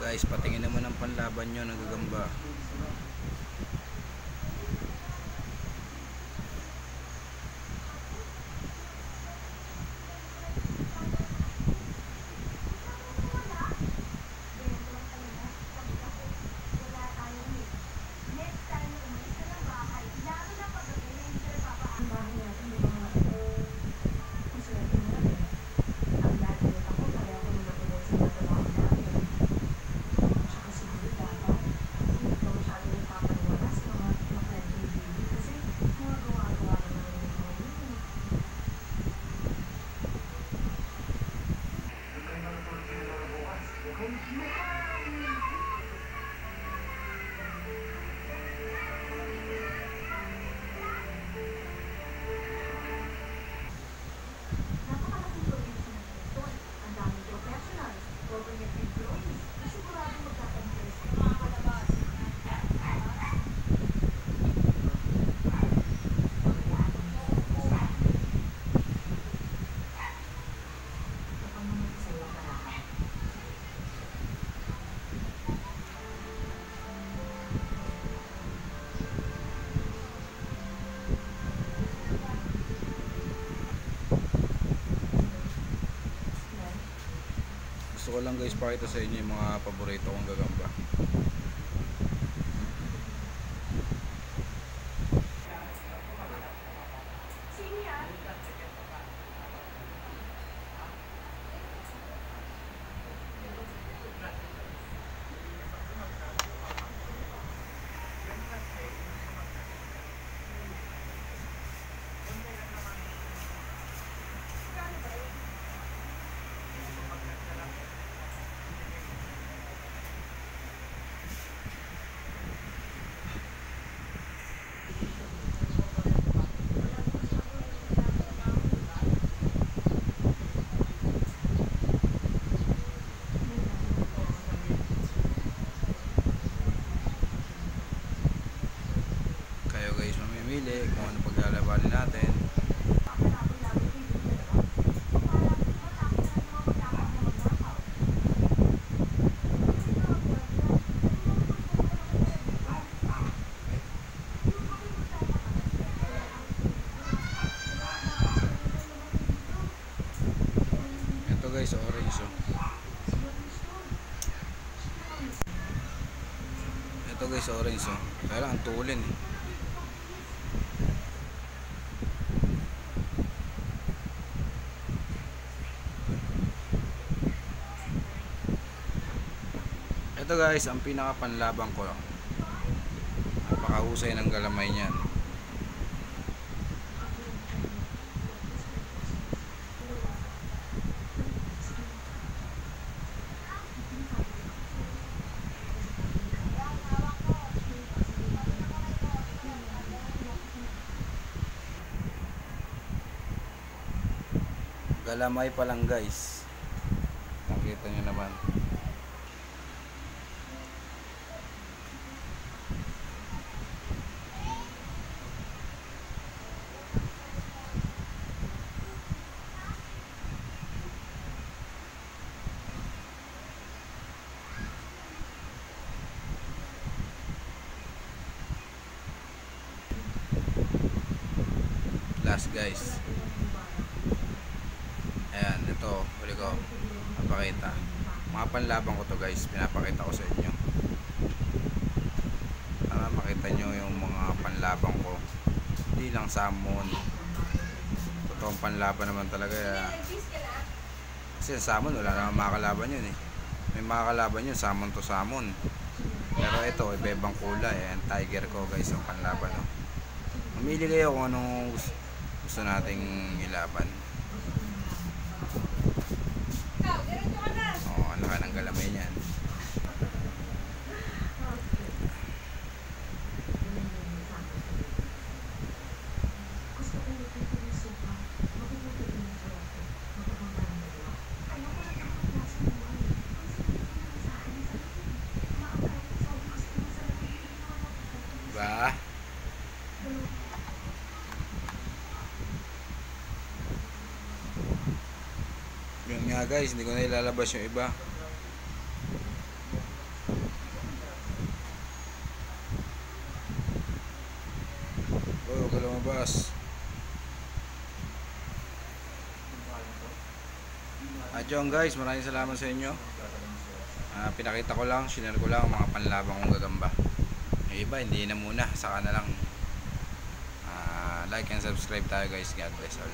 Guys, patingin naman ang panlaban nyo, nagagamba. Gusto ko lang guys pakita sa inyo yung mga paborito kong gagamba. Guys, mamimili kung ano paglalabanin natin. Ito guys, orange oh. Ito guys, orange oh. Kaya lang ang tulin eh. Ito guys, ang pinakapanlabang ko. Napakahusay ng galamay niyan. Galamay pa lang guys. Nakita nyo naman. Last guys, ayan, ito huli ko napakita mga panlabang ko to guys, pinapakita ko sa inyo para makita nyo yung mga panlabang ko, hindi lang salmon, totoong panlaban naman talaga kasi salmon wala namang makakalaban yun eh, may makakalaban yun salmon to salmon, pero ito iba-ibang kulay, ayan, tiger ko guys yung panlaban no? Mamili kayo kung anong gusto nating ilaban. Oo, ano ka ng galamay niyan. Ba? Yun nga guys, hindi ko na ilalabas yung iba. boss. At yun guys, maraming salamat sa inyo. Pinakita ko lang, shinare ko lang ang mga panlabang kong gagamba. Yung iba hindi na muna, saka na lang. Like and subscribe tayo guys. God bless all.